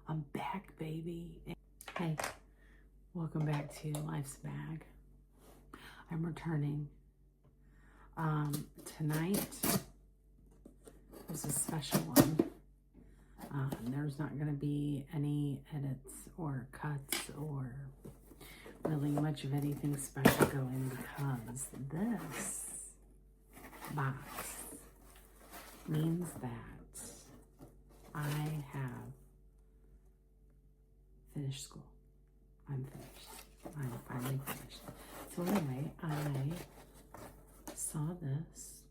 I'm back, baby. Hey, welcome back to Life's Bag. I'm returning. Tonight is a special one. There's not going to be any edits or cuts or really much of anything special going because this box means that I have finished school. I'm finished. I'm finally finished. So anyway, I saw this.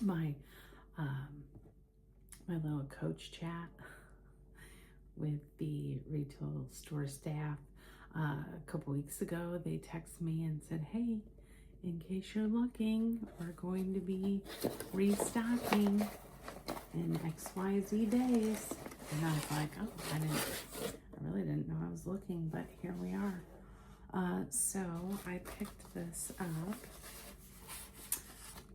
My little coach chat with the retail store staff a couple weeks ago. They texted me and said, "Hey, in case you're looking, we're going to be restocking in XYZ days." And I was like, "Oh, I really didn't know I was looking, but here we are." So I picked this up.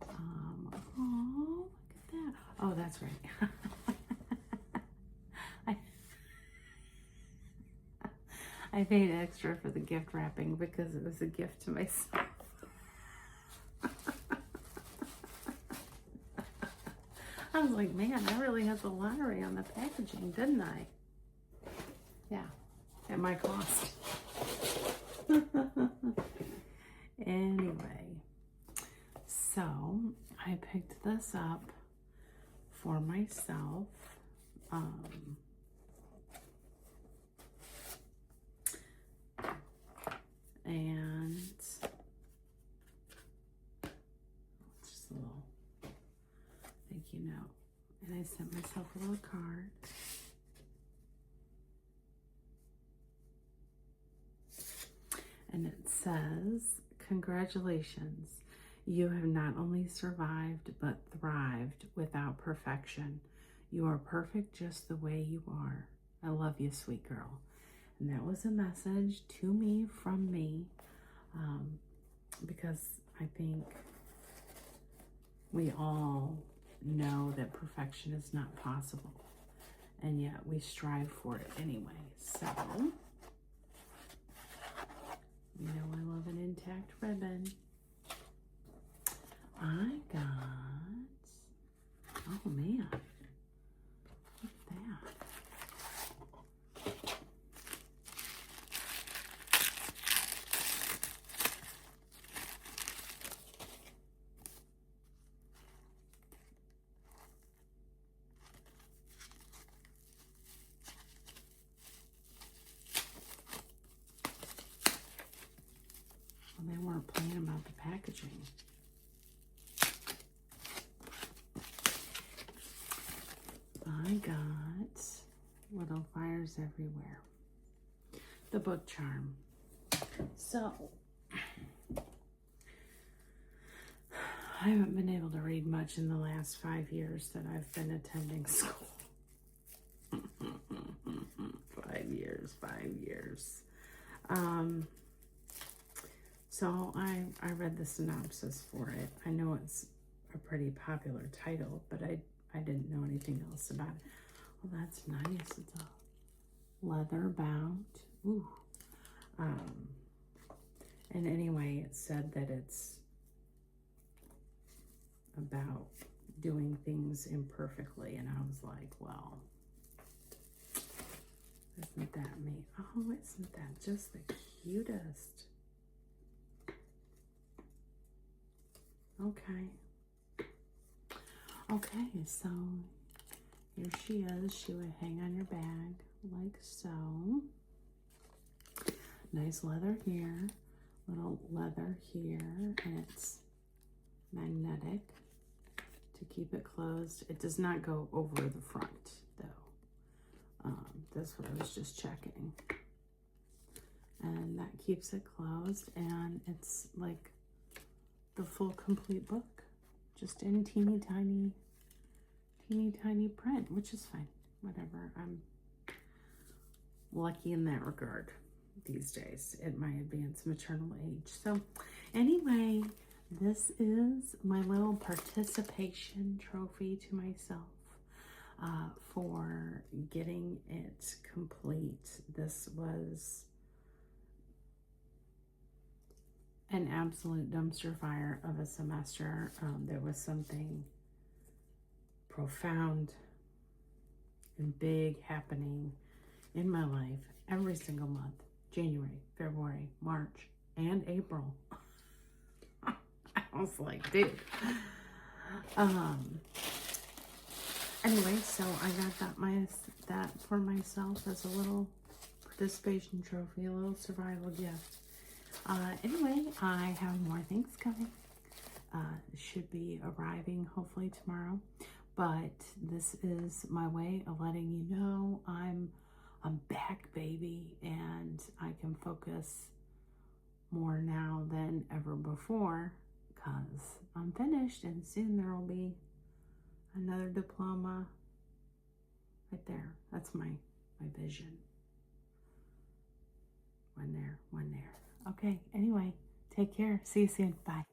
Oh, look at that. Oh, that's right. I paid extra for the gift wrapping because it was a gift to myself. I was like, man, I really had the lottery on the packaging, didn't I? Yeah, at my cost. Anyway, so I picked this up for myself. And just a little thank you note. And I sent myself a little card. And it says, "Congratulations. You have not only survived, but thrived without perfection. You are perfect just the way you are. I love you, sweet girl." And that was a message to me from me, because I think we all know that perfection is not possible, and yet we strive for it anyway. So, you know, I love an intact ribbon. I got, oh man, look at that. Well, they weren't playing about the packaging. I got Little Fires Everywhere, the book charm. So, I haven't been able to read much in the last 5 years that I've been attending school. 5 years. So I read the synopsis for it. I know it's a pretty popular title, but I didn't know anything else about it. Well, that's nice. It's a leather bound. Ooh. And anyway, it said that it's about doing things imperfectly. And I was like, well, isn't that me? Oh, isn't that just the cutest? Okay. Okay, so here she is. She would hang on your bag like so. Nice leather here, little leather here, and it's magnetic to keep it closed. It does not go over the front, though. That's what I was just checking. And that keeps it closed, and it's like the full complete book, just in teeny tiny print, which is fine. Whatever. I'm lucky in that regard these days at my advanced maternal age. So anyway, this is my little participation trophy to myself. for getting it complete. This was an absolute dumpster fire of a semester. There was something profound and big happening in my life every single month. January, February, March, and April. I was like, dude. Anyway, so I got that for myself as a little participation trophy, a little survival gift. Anyway, I have more things coming. Should be arriving hopefully tomorrow. But this is my way of letting you know I'm back, baby, and I can focus more now than ever before because I'm finished, and soon there will be another diploma right there. That's my vision. One there, one there. Okay, anyway, take care. See you soon. Bye.